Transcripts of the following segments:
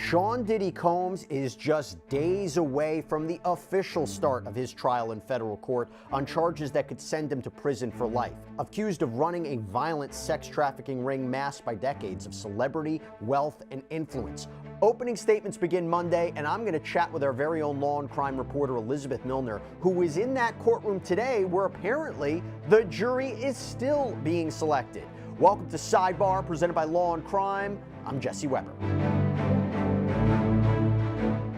Sean Diddy Combs is just days away from the official start of his trial in federal court on charges that could send him to prison for life. Accused of running a violent sex trafficking ring masked by decades of celebrity, wealth, and influence. Opening statements begin Monday, and I'm going to chat with our very own Law and Crime reporter Elizabeth Millner, who is in that courtroom today where apparently the jury is still being selected. Welcome to Sidebar, presented by Law and Crime. I'm Jesse Weber.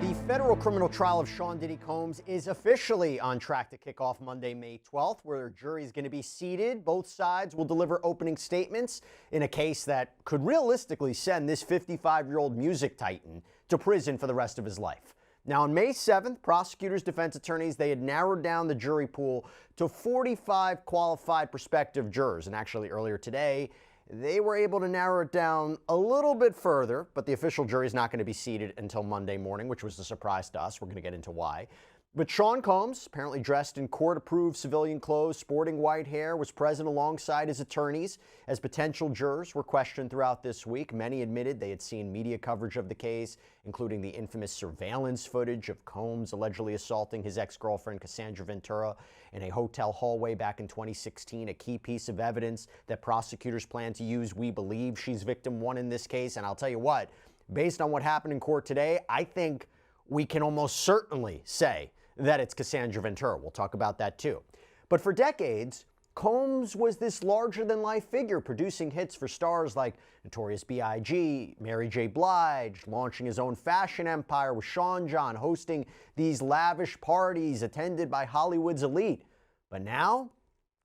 The federal criminal trial of Sean Diddy Combs is officially on track to kick off Monday, May 12th, where a jury is going to be seated. Both sides will deliver opening statements in a case that could realistically send this 55-year-old music titan to prison for the rest of his life. Now, on May 7th, prosecutors, defense attorneys, they had narrowed down the jury pool to 45 qualified prospective jurors. And actually, earlier today, they were able to narrow it down a little bit further, but the official jury is not going to be seated until Monday morning, which was a surprise to us. We're going to get into why. But Sean Combs, apparently dressed in court-approved civilian clothes, sporting white hair, was present alongside his attorneys as potential jurors were questioned throughout this week. Many admitted they had seen media coverage of the case, including the infamous surveillance footage of Combs allegedly assaulting his ex-girlfriend Cassandra Ventura in a hotel hallway back in 2016, a key piece of evidence that prosecutors plan to use. We believe she's victim one in this case. And I'll tell you what, based on what happened in court today, I think we can almost certainly say that it's Cassandra Ventura. We'll talk about that too. But for decades, Combs was this larger-than-life figure, producing hits for stars like Notorious B.I.G., Mary J. Blige, launching his own fashion empire with Sean John, hosting these lavish parties attended by Hollywood's elite. But now,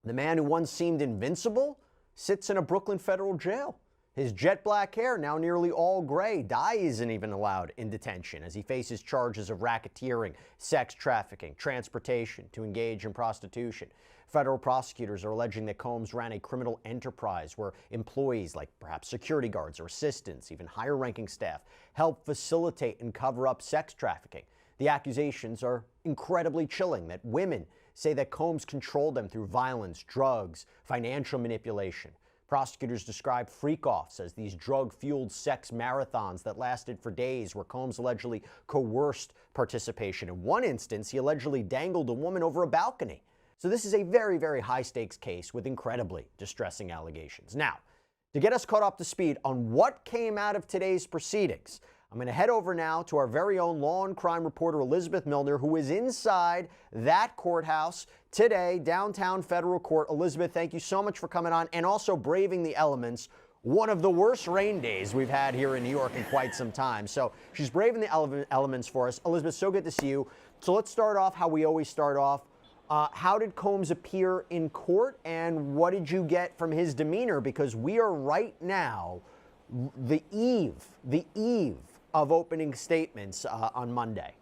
the man who once seemed invincible sits in a Brooklyn federal jail. His jet black hair, now nearly all gray, dye isn't even allowed in detention as he faces charges of racketeering, sex trafficking, transportation to engage in prostitution. Federal prosecutors are alleging that Combs ran a criminal enterprise where employees like perhaps security guards or assistants, even higher-ranking staff, help facilitate and cover up sex trafficking. The accusations are incredibly chilling that women say that Combs controlled them through violence, drugs, financial manipulation. Prosecutors describe freak-offs as these drug-fueled sex marathons that lasted for days, where Combs allegedly coerced participation. In one instance, he allegedly dangled a woman over a balcony. So this is a very, very high-stakes case with incredibly distressing allegations. Now, to get us caught up to speed on what came out of today's proceedings, I'm going to head over now to our very own Law and Crime reporter, Elizabeth Millner, who is inside that courthouse today, downtown federal court. Elizabeth, thank you so much for coming on and also braving the elements. One of the worst rain days we've had here in New York in quite some time. So she's braving the elements for us. Elizabeth, so good to see you. So let's start off how we always start off. How did Combs appear in court, and what did you get from his demeanor? Because we are right now the eve of opening statements on Monday.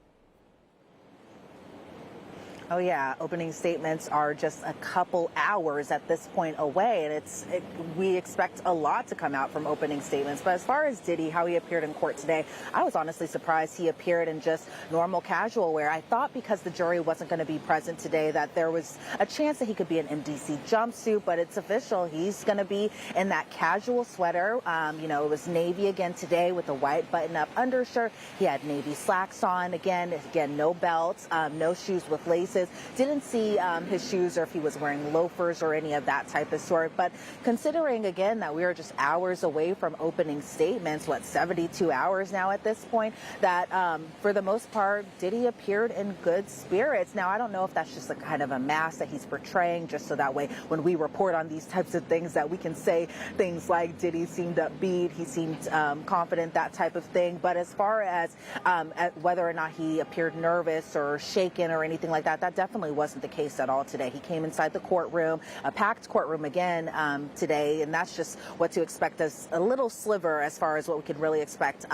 Oh yeah, opening statements are just a couple hours at this point away, and we expect a lot to come out from opening statements. But as far as Diddy, how he appeared in court today, I was honestly surprised he appeared in just normal casual wear. I thought because the jury wasn't going to be present today that there was a chance that he could be in MDC jumpsuit, but it's official. He's going to be in that casual sweater. You know, it was navy again today with a white button-up undershirt. He had navy slacks on. Again, no belts, no shoes with laces. Didn't see his shoes or if he was wearing loafers or any of that type of sort. But considering, again, that we are just hours away from opening statements, 72 hours now at this point, that for the most part, Diddy appeared in good spirits. Now, I don't know if that's just a kind of a mask that he's portraying, just so that way when we report on these types of things that we can say things like Diddy seemed upbeat, he seemed confident, that type of thing. But as far as whether or not he appeared nervous or shaken or anything like that, that definitely wasn't the case at all today. He came inside the courtroom, a packed courtroom again today, and that's just what to expect, as a little sliver as far as what we could really expect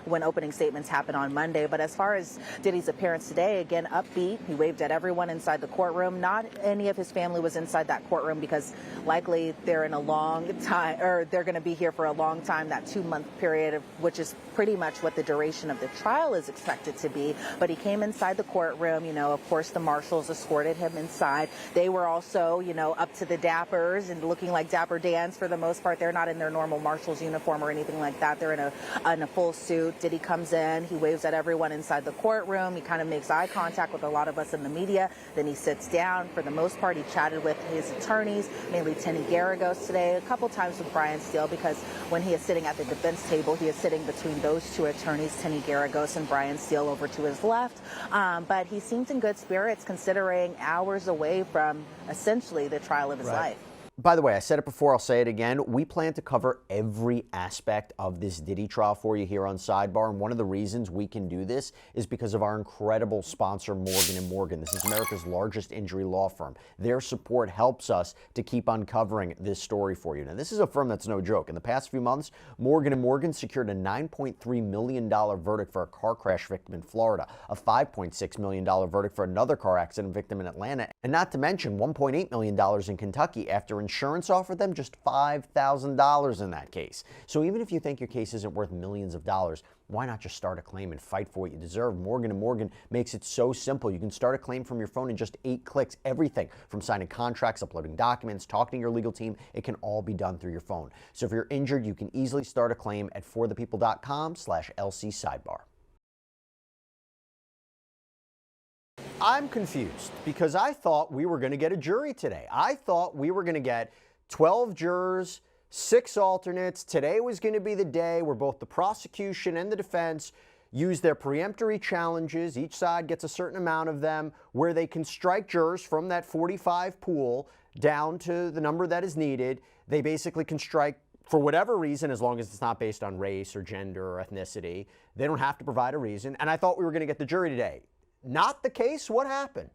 when opening statements happen on Monday. But as far as Diddy's appearance today, again, upbeat. He waved at everyone inside the courtroom. Not any of his family was inside that courtroom because likely they're in a long time, or they're going to be here for a long time, that 2-month period, which is pretty much what the duration of the trial is expected to be. But he came inside the courtroom. You know, of course, the some marshals escorted him inside. They were also, you know, up to the dappers and looking like Dapper Dans for the most part. They're not in their normal marshal's uniform or anything like that. They're in a full suit. Diddy comes in, he waves at everyone inside the courtroom. He kind of makes eye contact with a lot of us in the media. Then he sits down. For the most part, he chatted with his attorneys, mainly Deininger today, a couple times with Brian Steele, because when he is sitting at the defense table, he is sitting between those two attorneys, Deininger and Brian Steele, over to his left. But he seems in good spirits considering hours away from essentially the trial of his life. By the way, I said it before, I'll say it again. We plan to cover every aspect of this Diddy trial for you here on Sidebar. And one of the reasons we can do this is because of our incredible sponsor, Morgan & Morgan. This is America's largest injury law firm. Their support helps us to keep uncovering this story for you. Now, this is a firm that's no joke. In the past few months, Morgan & Morgan secured a $9.3 million verdict for a car crash victim in Florida, a $5.6 million verdict for another car accident victim in Atlanta, and not to mention $1.8 million in Kentucky after insurance offered them just $5,000 in that case. So even if you think your case isn't worth millions of dollars, why not just start a claim and fight for what you deserve? Morgan & Morgan makes it so simple. You can start a claim from your phone in just 8 clicks. Everything from signing contracts, uploading documents, talking to your legal team, it can all be done through your phone. So if you're injured, you can easily start a claim at forthepeople.com/LC Sidebar. I'm confused because I thought we were going to get a jury today. I thought we were going to get 12 jurors, 6 alternates. Today was going to be the day where both the prosecution and the defense use their preemptory challenges. Each side gets a certain amount of them where they can strike jurors from that 45 pool down to the number that is needed. They basically can strike for whatever reason, as long as it's not based on race or gender or ethnicity. They don't have to provide a reason. And I thought we were going to get the jury today. Not the case. What happened?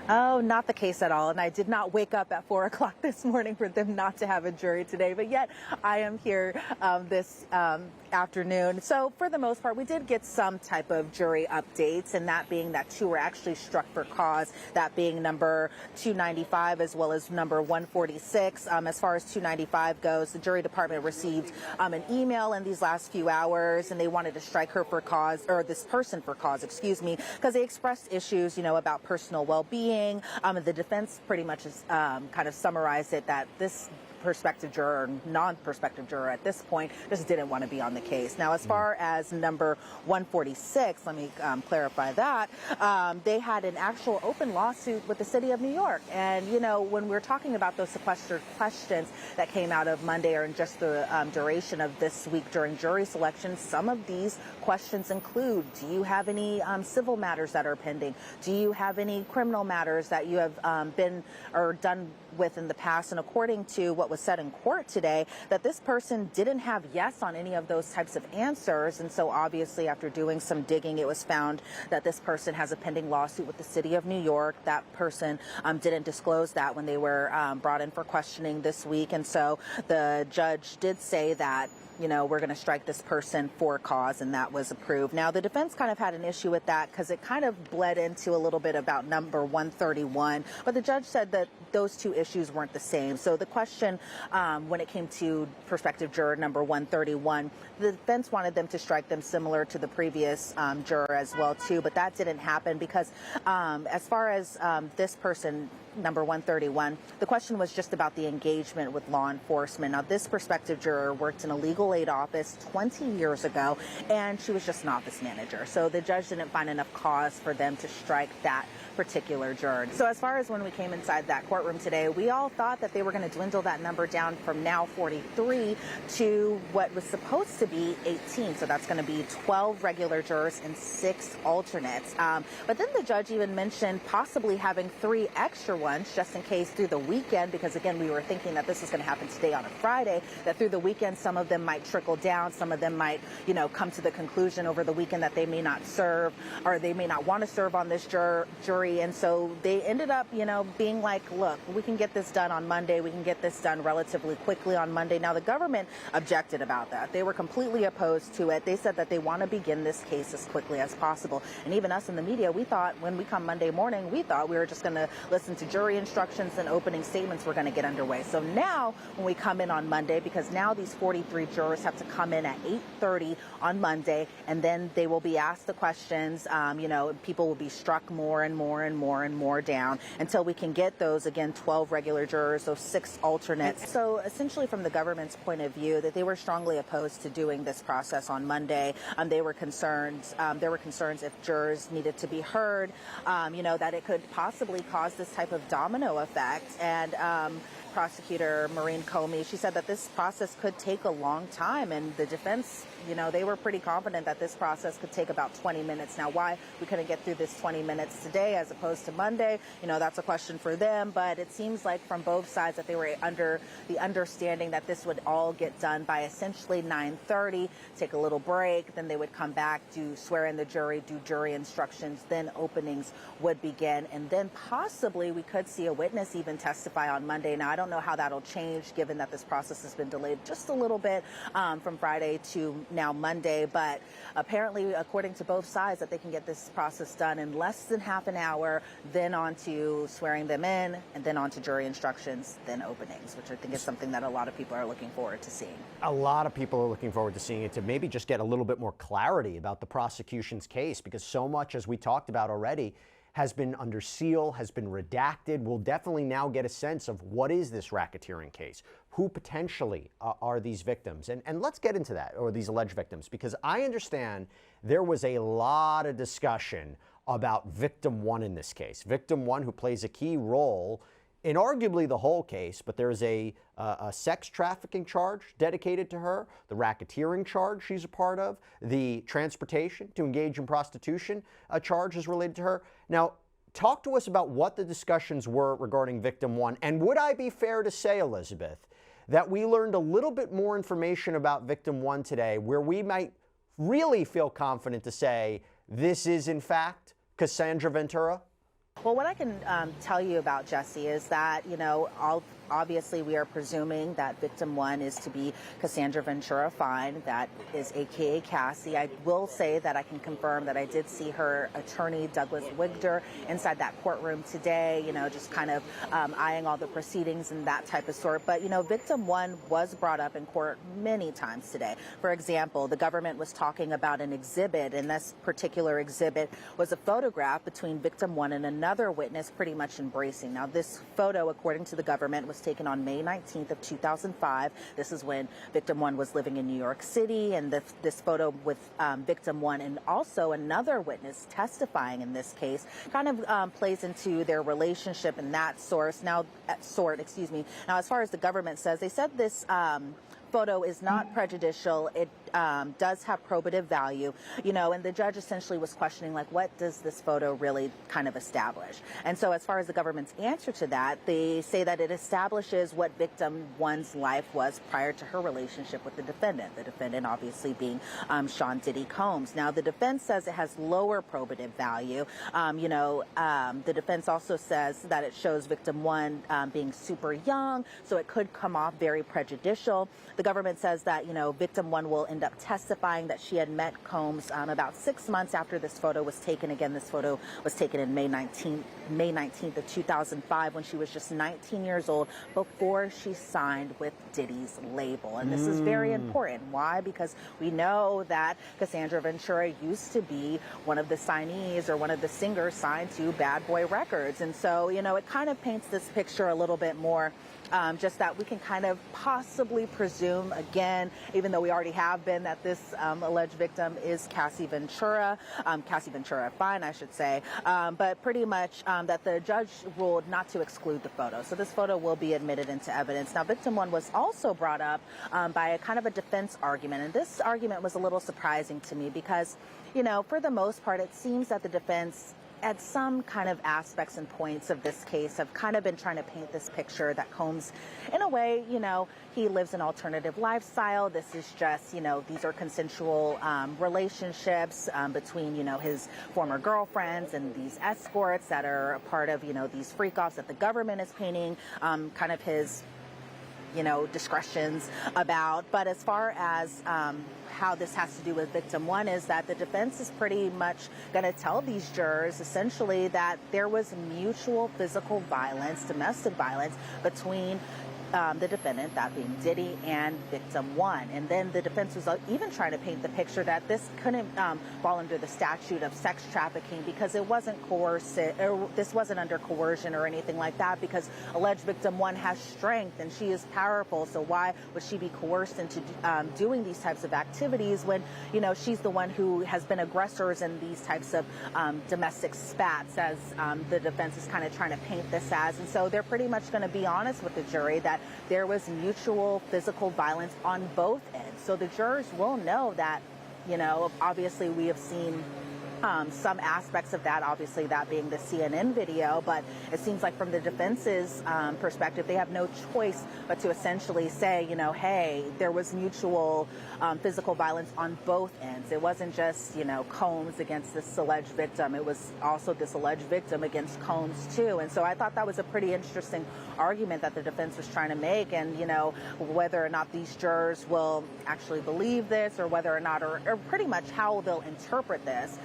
Oh, not the case at all. And I did not wake up at 4 o'clock this morning for them not to have a jury today. But yet I am here this afternoon. So for the most part, we did get some type of jury updates, and that being that 2 were actually struck for cause, that being number 295 as well as number 146. As far as 295 goes, the jury department received an email in these last few hours, and they wanted to strike her for cause, or this person for cause, excuse me, because they expressed issues, you know, about personal well-being. The defense pretty much has kind of summarized it that this prospective juror, non-prospective juror at this point, just didn't want to be on the case. Now, as far as number 146, let me clarify that, they had an actual open lawsuit with the city of New York. And, you know, when we're talking about those sequestered questions that came out of Monday or in just the duration of this week during jury selection, some of these questions include, do you have any civil matters that are pending? Do you have any criminal matters that you have been or done with in the past? And according to what was said in court today, that this person didn't have yes on any of those types of answers. And so obviously after doing some digging, it was found that this person has a pending lawsuit with the city of New York. That person didn't disclose that when they were brought in for questioning this week. And so the judge did say that, you know, we're going to strike this person for cause, and that was approved. Now, the defense kind of had an issue with that because it kind of bled into a little bit about number 131, but the judge said that those two issues weren't the same. So the question, when it came to prospective juror number 131, the defense wanted them to strike them similar to the previous juror as well, too, but that didn't happen because as far as this person, number 131, the question was just about the engagement with law enforcement. Now, this prospective juror worked in a legal aid office 20 years ago, and she was just an office manager. So the judge didn't find enough cause for them to strike that particular juror. So as far as when we came inside that courtroom today, we all thought that they were going to dwindle that number down from now 43 to what was supposed to be 18. So that's going to be 12 regular jurors and 6 alternates. But then the judge even mentioned possibly having 3 extra ones just in case through the weekend, because again, we were thinking that this was going to happen today on a Friday, that through the weekend, some of them might trickle down. Some of them might, you know, come to the conclusion over the weekend that they may not serve, or they may not want to serve on this jury. And so they ended up, you know, being like, look, we can get this done on Monday. We can get this done relatively quickly on Monday. Now, the government objected about that. They were completely opposed to it. They said that they want to begin this case as quickly as possible. And even us in the media, we thought when we come Monday morning, we thought we were just going to listen to jury instructions and opening statements were going to get underway. So now when we come in on Monday, because now these 43 jurors have to come in at 8:30 on Monday, and then they will be asked the questions. People will be struck more and more and more and more down until we can get those, again, 12 regular jurors, those 6 alternates. So essentially from the government's point of view, that they were strongly opposed to doing this process on Monday. There were concerns if jurors needed to be heard, that it could possibly cause this type of domino effect. And prosecutor Maureen Comey, she said that this process could take a long time, and the defense, they were pretty confident that this process could take about 20 minutes. Now, why we couldn't get through this 20 minutes today as opposed to Monday, that's a question for them. But it seems like from both sides that they were under the understanding that this would all get done by essentially 9:30, take a little break, then they would come back, swear in the jury, do jury instructions, then openings would begin, and then possibly we could see a witness even testify on Monday. Now, I don't know how that'll change given that this process has been delayed just a little bit from Friday to now Monday, but apparently, according to both sides, that they can get this process done in less than half an hour, then on to swearing them in, and then on to jury instructions, then openings, which I think is something that a lot of people are looking forward to seeing. A lot of people are looking forward to seeing it, to maybe just get a little bit more clarity about the prosecution's case, because so much, as we talked about already, has been under seal, has been redacted. We'll definitely now get a sense of what is this racketeering case? Who potentially are these victims? And let's get into that, or these alleged victims, because I understand there was a lot of discussion about victim 1 in this case. Victim 1, who plays a key role in arguably the whole case, but there's a sex trafficking charge dedicated to her, the racketeering charge she's a part of, the transportation to engage in prostitution charge is related to her. Now, talk to us about what the discussions were regarding victim 1, and would I be fair to say, Elizabeth, that we learned a little bit more information about victim 1 today, where we might really feel confident to say this is, in fact, Cassandra Ventura? Well, what I can tell you about Jesse is that, obviously we are presuming that victim 1 is to be Cassandra Ventura Fine, that is AKA Cassie. I will say that I can confirm that I did see her attorney, Douglas Wigder, inside that courtroom today, just kind of eyeing all the proceedings and that type of sort. But, victim 1 was brought up in court many times today. For example, the government was talking about an exhibit, and this particular exhibit was a photograph between victim 1 and another witness pretty much embracing. Now, this photo, according to the government, was taken on May 19th of 2005. This is when victim 1 was living in New York City, and this photo with victim 1 and also another witness testifying in this case kind of plays into their relationship and that source. Now, Now, as far as the government says, they said this photo is not prejudicial. It does have probative value, and the judge essentially was questioning, like, what does this photo really kind of establish? And so as far as the government's answer to that, they say that it establishes what victim 1's life was prior to her relationship with the defendant obviously being Sean Diddy Combs. Now, the defense says it has lower probative value. The defense also says that it shows victim 1 being super young, so it could come off very prejudicial. The government says that, victim 1 will end up testifying that she had met Combs about 6 months after this photo was taken. Again, this photo was taken in May 19th of 2005 when she was just 19 years old, before she signed with Diddy's label. And this is very important. Why? Because we know that Cassandra Ventura used to be one of the signees or one of the singers signed to Bad Boy Records. And so, it kind of paints this picture a little bit more. Just that we can kind of possibly presume, again, even though we already have been, that this alleged victim is Cassie Ventura Fine, I should say, but pretty much that the judge ruled not to exclude the photo. So this photo will be admitted into evidence. Now, victim 1 was also brought up by a kind of a defense argument, and this argument was a little surprising to me because, for the most part, it seems that the defense at some kind of aspects and points of this case have kind of been trying to paint this picture that Combs, in a way, he lives an alternative lifestyle. This is just, these are consensual relationships between, his former girlfriends and these escorts that are a part of, these freak-offs that the government is painting kind of his discretions about. But as far as how this has to do with victim one is that the defense is pretty much going to tell these jurors essentially that there was mutual physical violence, domestic violence between the defendant, that being Diddy, and victim one. And then the defense was even trying to paint the picture that this couldn't fall under the statute of sex trafficking because it wasn't coercive, or this wasn't under coercion or anything like that, because alleged victim one has strength and she is powerful. So why would she be coerced into doing these types of activities when, she's the one who has been aggressors in these types of domestic spats, as the defense is kind of trying to paint this as. And so they're pretty much going to be honest with the jury that there was mutual physical violence on both ends. So the jurors will know that, obviously we have seen some aspects of that, obviously that being the CNN video, but it seems like from the defense's perspective, they have no choice but to essentially say, hey, there was mutual physical violence on both ends. It wasn't just, Combs against this alleged victim. It was also this alleged victim against Combs too. And so I thought that was a pretty interesting argument that the defense was trying to make. And, whether or not these jurors will actually believe this, or whether or not, or pretty much how they'll interpret this,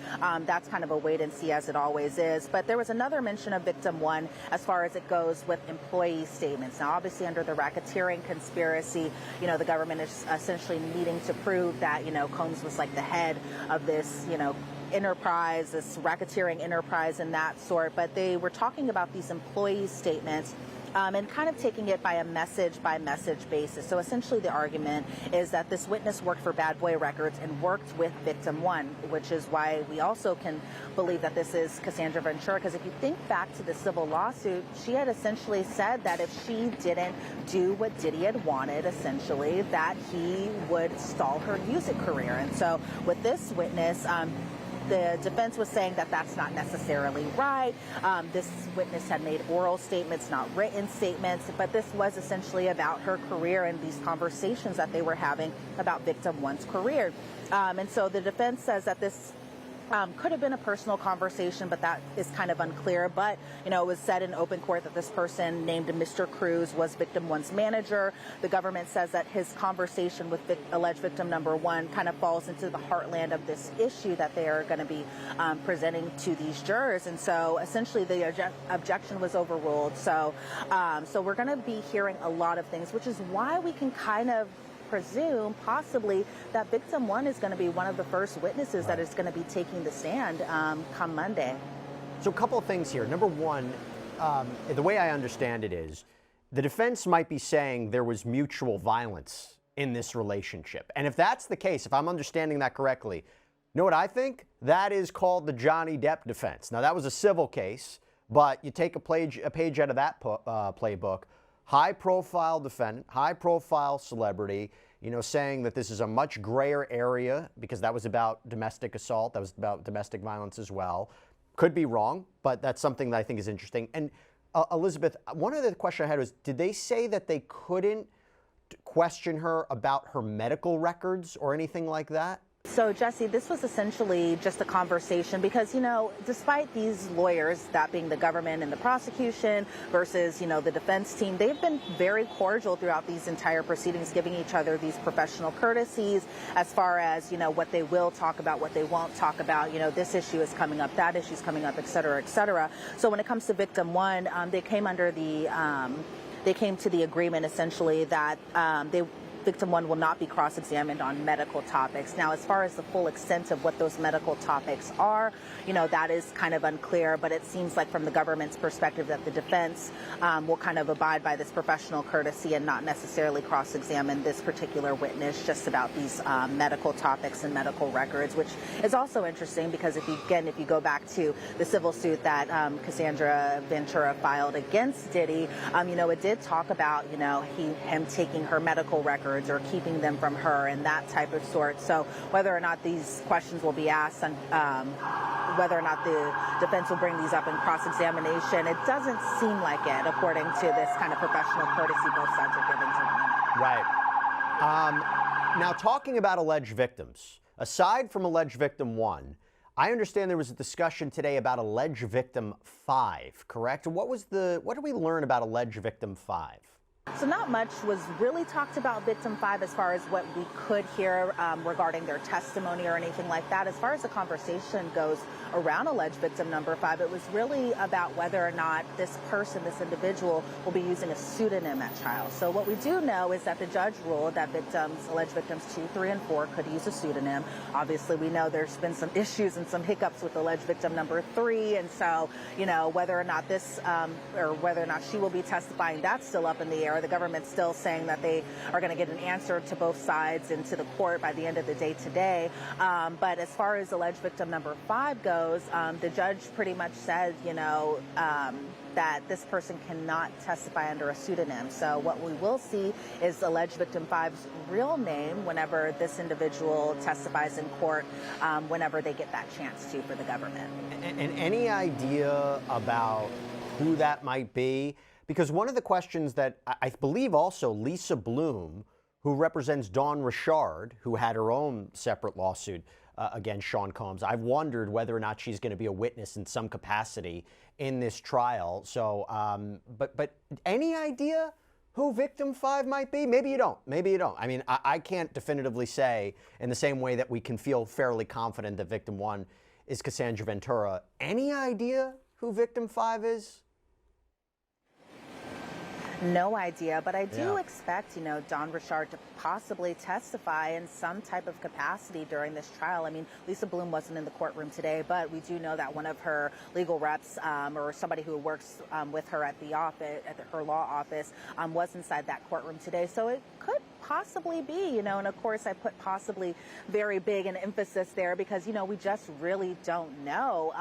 that's kind of a wait and see, as it always is. But there was another mention of victim one as far as it goes with employee statements. Now, obviously, under the racketeering conspiracy, the government is essentially needing to prove that, Combs was like the head of this, enterprise, this racketeering enterprise and that sort. But they were talking about these employee statements and kind of taking it by a message basis. So essentially the argument is that this witness worked for Bad Boy Records and worked with victim one, which is why we also can believe that this is Cassandra Ventura, because if you think back to the civil lawsuit, she had essentially said that if she didn't do what Diddy had wanted, essentially, that he would stall her music career. And so with this witness, the defense was saying that that's not necessarily right. This witness had made oral statements, not written statements, but this was essentially about her career and these conversations that they were having about victim one's career. And so the defense says that this could have been a personal conversation, but that is kind of unclear. But, it was said in open court that this person named Mr. Cruz was victim one's manager. The government says that his conversation with alleged victim number one kind of falls into the heartland of this issue that they are going to be presenting to these jurors. And so essentially the objection was overruled. So we're going to be hearing a lot of things, which is why we can kind of presume possibly that victim one is going to be one of the first witnesses that is going to be taking the stand come Monday. So a couple of things here. Number one, the way I understand it is the defense might be saying there was mutual violence in this relationship. And if that's the case, if I'm understanding that correctly, you know what I think? That is called the Johnny Depp defense. Now, that was a civil case, but you take a page out of that playbook. High-profile defendant, high-profile celebrity, saying that this is a much grayer area because that was about domestic assault, that was about domestic violence as well. Could be wrong, but that's something that I think is interesting. And Elizabeth, one other question I had was, did they say that they couldn't question her about her medical records or anything like that? So, Jesse, this was essentially just a conversation because, despite these lawyers, that being the government and the prosecution versus, the defense team, they've been very cordial throughout these entire proceedings, giving each other these professional courtesies as far as, what they will talk about, what they won't talk about. This issue is coming up, that issue is coming up, et cetera, et cetera. So when it comes to victim one, they came to the agreement essentially that victim one will not be cross-examined on medical topics. Now, as far as the full extent of what those medical topics are, that is kind of unclear, but it seems like from the government's perspective that the defense will kind of abide by this professional courtesy and not necessarily cross-examine this particular witness just about these medical topics and medical records, which is also interesting because if you go back to the civil suit that Cassandra Ventura filed against Diddy, it did talk about, him taking her medical records or keeping them from her and that type of sort. So whether or not these questions will be asked and whether or not the defense will bring these up in cross-examination, it doesn't seem like it, according to this kind of professional courtesy both sides are giving to them. Right. Now, talking about alleged victims, aside from alleged victim one, I understand there was a discussion today about alleged victim 5, correct? What did we learn about alleged victim 5? So not much was really talked about victim 5 as far as what we could hear regarding their testimony or anything like that. As far as the conversation goes around alleged victim number 5, it was really about whether or not this person, this individual, will be using a pseudonym at trial. So what we do know is that the judge ruled that alleged victims 2, 3, and 4 could use a pseudonym. Obviously, we know there's been some issues and some hiccups with alleged victim number 3, and so, whether or not this or whether or not she will be testifying, that's still up in the air. The government's still saying that they are going to get an answer to both sides and to the court by the end of the day today. But as far as alleged victim number 5 goes, the judge pretty much said, that this person cannot testify under a pseudonym. So what we will see is alleged victim 5's real name whenever this individual testifies in court, whenever they get that chance to for the government. And any idea about who that might be? Because one of the questions that I believe also Lisa Bloom, who represents Dawn Richard, who had her own separate lawsuit against Sean Combs, I've wondered whether or not she's going to be a witness in some capacity in this trial. So, but any idea who victim 5 might be? Maybe you don't. Maybe you don't. I mean, I can't definitively say in the same way that we can feel fairly confident that victim 1 is Cassandra Ventura. Any idea who victim 5 is? No idea, but I do expect, Dawn Richard to possibly testify in some type of capacity during this trial. I mean, Lisa Bloom wasn't in the courtroom today, but we do know that one of her legal reps or somebody who works with her at the office, her law office, was inside that courtroom today. So it could possibly be, and of course I put possibly very big an emphasis there because, we just really don't know.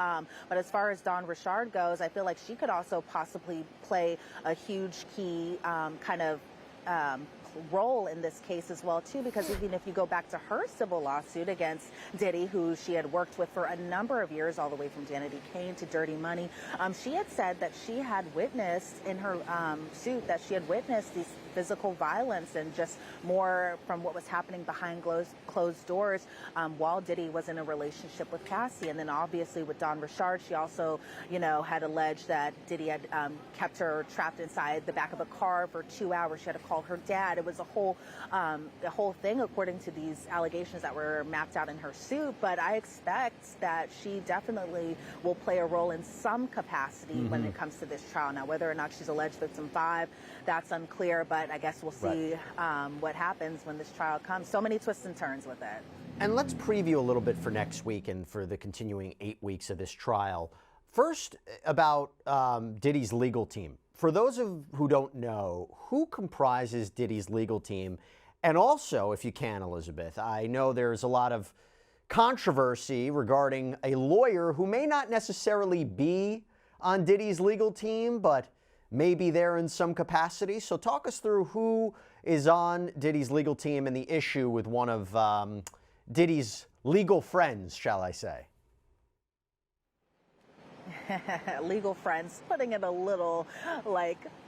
But as far as Dawn Richard goes, I feel like she could also possibly play a huge key role in this case as well too, because even if you go back to her civil lawsuit against Diddy, who she had worked with for a number of years, all the way from Danity Kane to Dirty Money, she had said that she had witnessed in her suit that she had witnessed these physical violence and just more from what was happening behind closed doors while Diddy was in a relationship with Cassie. And then obviously with Dawn Richard, she also, had alleged that Diddy had kept her trapped inside the back of a car for 2 hours. She had to call her dad. It was a whole thing according to these allegations that were mapped out in her suit. But I expect that she definitely will play a role in some capacity when it comes to this trial. Now, whether or not she's alleged victim 5, that's unclear, but I guess we'll see what happens when this trial comes. So many twists and turns with it. And let's preview a little bit for next week and for the continuing 8 weeks of this trial. First, about Diddy's legal team. For those who don't know, who comprises Diddy's legal team? And also, if you can, Elizabeth, I know there's a lot of controversy regarding a lawyer who may not necessarily be on Diddy's legal team, but may be there in some capacity. So talk us through who is on Diddy's legal team and the issue with one of Diddy's legal friends, shall I say. Legal friends, putting it a little,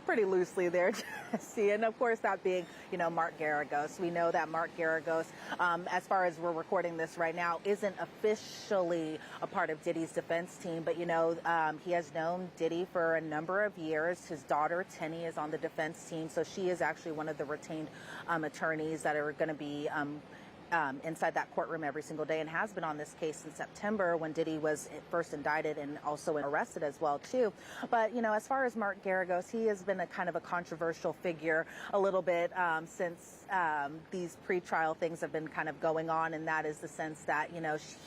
pretty loosely there, Jesse. And of course, that being, Mark Garagos. We know that Mark Garagos, as far as we're recording this right now, isn't officially a part of Diddy's defense team. But, he has known Diddy for a number of years. His daughter, Tenny, is on the defense team. So she is actually one of the retained attorneys that are going to be inside that courtroom every single day, and has been on this case since September when Diddy was first indicted and also arrested as well too. But as far as Mark Garagos, he has been a kind of a controversial figure a little bit since these pretrial things have been kind of going on, and that is the sense that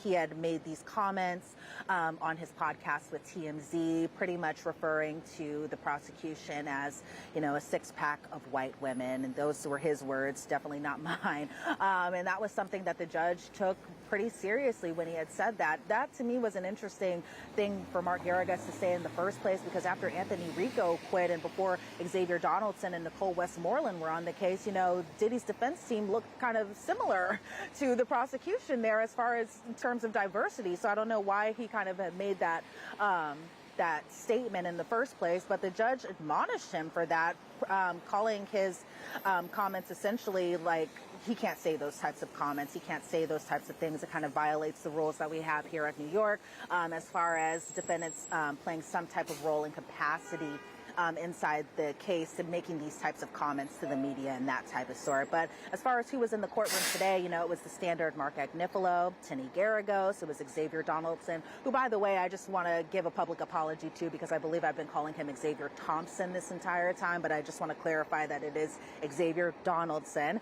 he had made these comments on his podcast with TMZ, pretty much referring to the prosecution as a six-pack of white women, and those were his words, definitely not mine. And that was something that the judge took pretty seriously when he had said that. That to me was an interesting thing for Mark Garagos to say in the first place, because after Anthony Rico quit and before Xavier Donaldson and Nicole Westmoreland were on the case, Diddy's defense team looked kind of similar to the prosecution there as far as in terms of diversity. So I don't know why he kind of had made that that statement in the first place, but the judge admonished him for that, calling his comments essentially like he can't say those types of comments. He can't say those types of things. It kind of violates the rules that we have here at New York as far as defendants playing some type of role in capacity inside the case and making these types of comments to the media and that type of sort. But as far as who was in the courtroom today, it was the standard Mark Agnifilo, Tinny Garagos, it was Xavier Donaldson, who, by the way, I just want to give a public apology to because I believe I've been calling him Xavier Thompson this entire time, but I just want to clarify that it is Xavier Donaldson.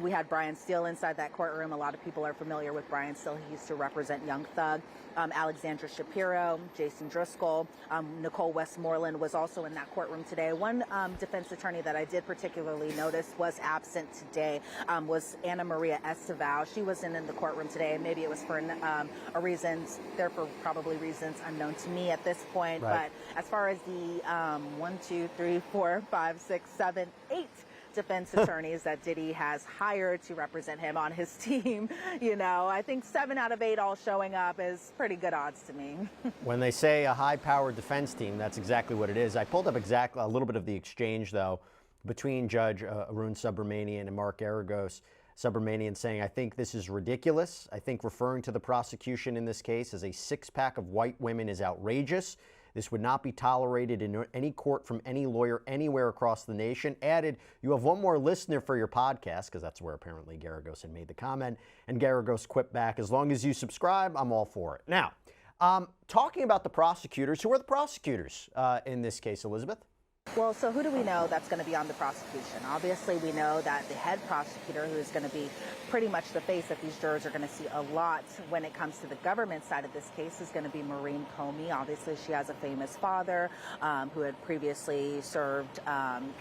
We had Brian Steele inside that courtroom. A lot of people are familiar with Brian Steele. He used to represent Young Thug. Alexandra Shapiro, Jason Driscoll, Nicole Westmoreland was also in that courtroom today. One defense attorney that I did particularly notice was absent today was Anna Maria Estevao. She wasn't in the courtroom today. Maybe it was for a reasons, therefore probably reasons unknown to me at this point. Right. But as far as the 1, 2, 3, 4, 5, 6, 7, 8 defense attorneys that Diddy has hired to represent him on his team, I think 7 out of 8 all showing up is pretty good odds to me. When they say a high-powered defense team, that's exactly what it is. I pulled up exactly a little bit of the exchange, though, between Judge Arun Subramanian and Mark Garagos. Subramanian saying, I think this is ridiculous. I think referring to the prosecution in this case as a six-pack of white women is outrageous. This would not be tolerated in any court from any lawyer anywhere across the nation. Added, you have one more listener for your podcast, because that's where apparently Garagos had made the comment. And Garagos quipped back, as long as you subscribe, I'm all for it. Now, talking about the prosecutors, who are the prosecutors in this case, Elizabeth? Well, so who do we know that's going to be on the prosecution? Obviously, we know that the head prosecutor, who is going to be pretty much the face that these jurors are going to see a lot when it comes to the government side of this case, is going to be Maureen Comey. Obviously, she has a famous father who had previously served,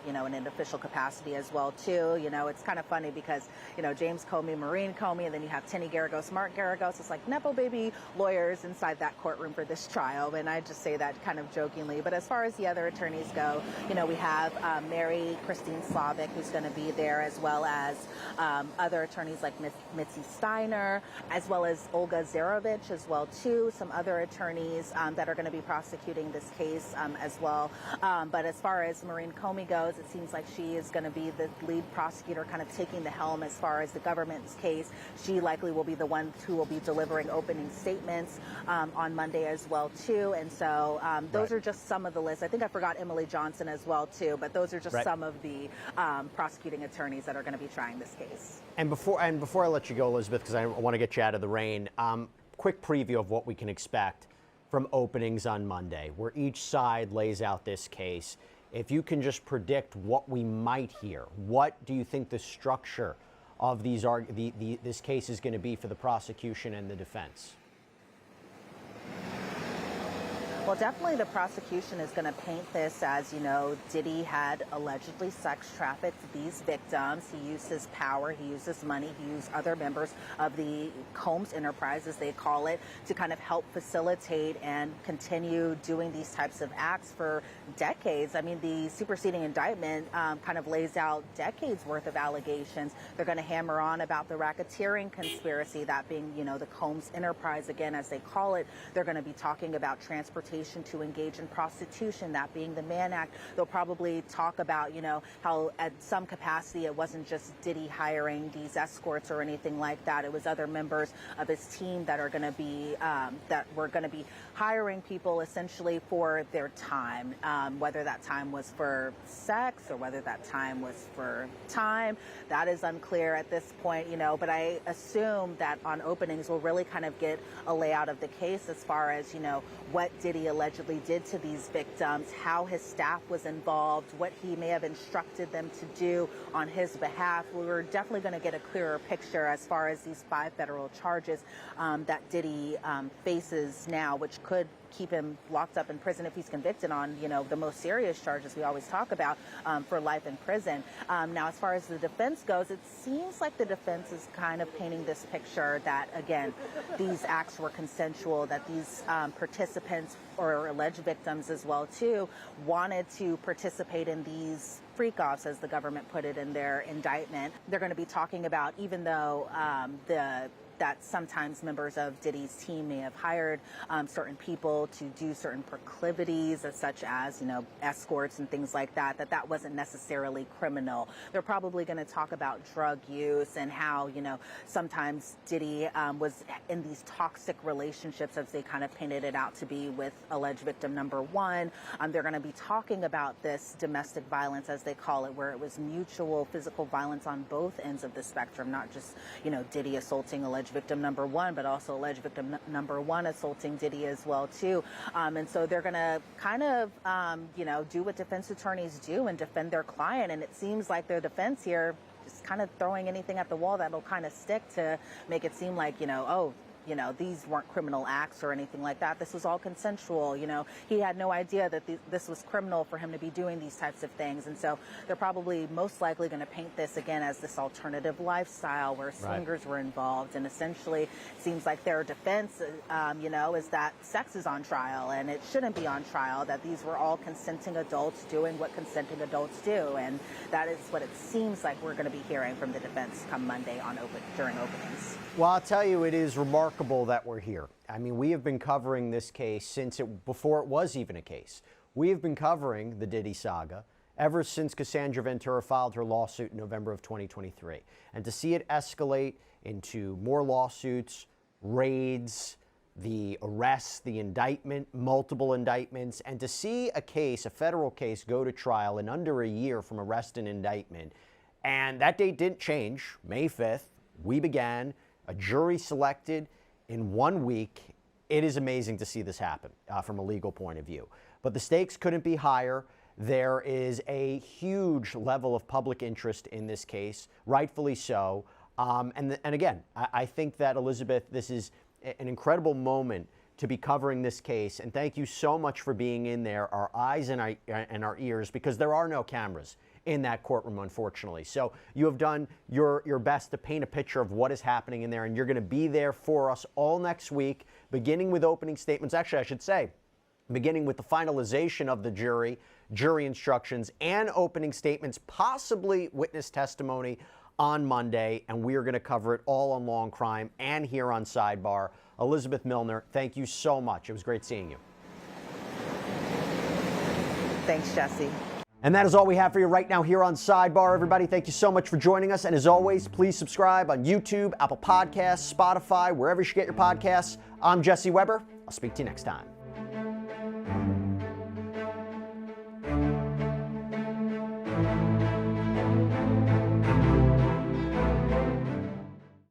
in an official capacity as well, too. It's kind of funny because, James Comey, Maureen Comey, and then you have Tinny Garagos, Mark Garagos. It's like Nepo baby lawyers inside that courtroom for this trial. And I just say that kind of jokingly. But as far as the other attorneys go, we have Mary Christine Slavic, who's going to be there, as well as other attorneys like Mitzi Steiner, as well as Olga Zarovich as well, too. Some other attorneys that are going to be prosecuting this case as well. But as far as Maureen Comey goes, it seems like she is going to be the lead prosecutor, kind of taking the helm as far as the government's case. She likely will be the one who will be delivering opening statements on Monday as well, too. And so those are just some of the lists. I think I forgot Emily Johnson as well, too, but those are just some of the prosecuting attorneys that are going to be trying this case. And before I let you go, Elizabeth, because I want to get you out of the rain, quick preview of what we can expect from openings on Monday, where each side lays out this case. If you can just predict what we might hear, what do you think the structure of this case is going to be for the prosecution and the defense? Well, definitely the prosecution is going to paint this as, Diddy had allegedly sex trafficked these victims. He used his power, he used his money, he used other members of the Combs enterprise, as they call it, to kind of help facilitate and continue doing these types of acts for decades. I mean, the superseding indictment kind of lays out decades worth of allegations. They're going to hammer on about the racketeering conspiracy, that being, the Combs enterprise, again, as they call it. They're going to be talking about transportation to engage in prostitution, that being the Mann Act. They'll probably talk about, how at some capacity it wasn't just Diddy hiring these escorts or anything like that. It was other members of his team that are going to be hiring people essentially for their time, whether that time was for sex or whether that time was for time. That is unclear at this point, but I assume that on openings we'll really kind of get a layout of the case as far as, what Diddy allegedly did to these victims, how his staff was involved, what he may have instructed them to do on his behalf. We're definitely going to get a clearer picture as far as these 5 federal charges that Diddy faces now, which could keep him locked up in prison if he's convicted on, the most serious charges we always talk about, for life in prison. Now, as far as the defense goes, it seems like the defense is kind of painting this picture that, again, these acts were consensual, that these participants or alleged victims as well, too, wanted to participate in these freak-offs, as the government put it in their indictment. They're going to be talking about, even though the that sometimes members of Diddy's team may have hired certain people to do certain proclivities, such as, escorts and things like that, that wasn't necessarily criminal. They're probably going to talk about drug use and how, sometimes Diddy was in these toxic relationships, as they kind of painted it out to be, with alleged victim number one. They're going to be talking about this domestic violence, as they call it, where it was mutual physical violence on both ends of the spectrum, not just, Diddy assaulting alleged victim number one, but also alleged victim number one assaulting Diddy as well, too. And so they're going to kind of, do what defense attorneys do and defend their client. And it seems like their defense here is kind of throwing anything at the wall that'll kind of stick to make it seem like, these weren't criminal acts or anything like that. This was all consensual. He had no idea that this was criminal for him to be doing these types of things. And so they're probably most likely going to paint this again as this alternative lifestyle where swingers were involved. And essentially it seems like their defense, is that sex is on trial and it shouldn't be on trial, that these were all consenting adults doing what consenting adults do. And that is what it seems like we're going to be hearing from the defense come Monday during openings. Well, I'll tell you, it is remarkable that we're here. I mean, we have been covering this case before it was even a case. We have been covering the Diddy saga ever since Cassandra Ventura filed her lawsuit in November of 2023. And to see it escalate into more lawsuits, raids, the arrests, the indictment, multiple indictments, and to see a federal case, go to trial in under a year from arrest and indictment. And that date didn't change. May 5th, we began. A jury selected in 1 week. It is amazing to see this happen from a legal point of view. But the stakes couldn't be higher. There is a huge level of public interest in this case, rightfully so. And again, I think that, Elizabeth, this is an incredible moment to be covering this case. And thank you so much for being in there, our eyes and our ears, because there are no cameras in that courtroom, unfortunately. So you have done your best to paint a picture of what is happening in there, and you're going to be there for us all next week, beginning with opening statements. Actually, I should say, beginning with the finalization of the jury instructions, and opening statements, possibly witness testimony on Monday, and we are going to cover it all on Law&Crime and here on Sidebar. Elizabeth Millner, thank you so much. It was great seeing you. Thanks, Jesse. And that is all we have for you right now here on Sidebar, everybody. Thank you so much for joining us. And as always, please subscribe on YouTube, Apple Podcasts, Spotify, wherever you get your podcasts. I'm Jesse Weber. I'll speak to you next time.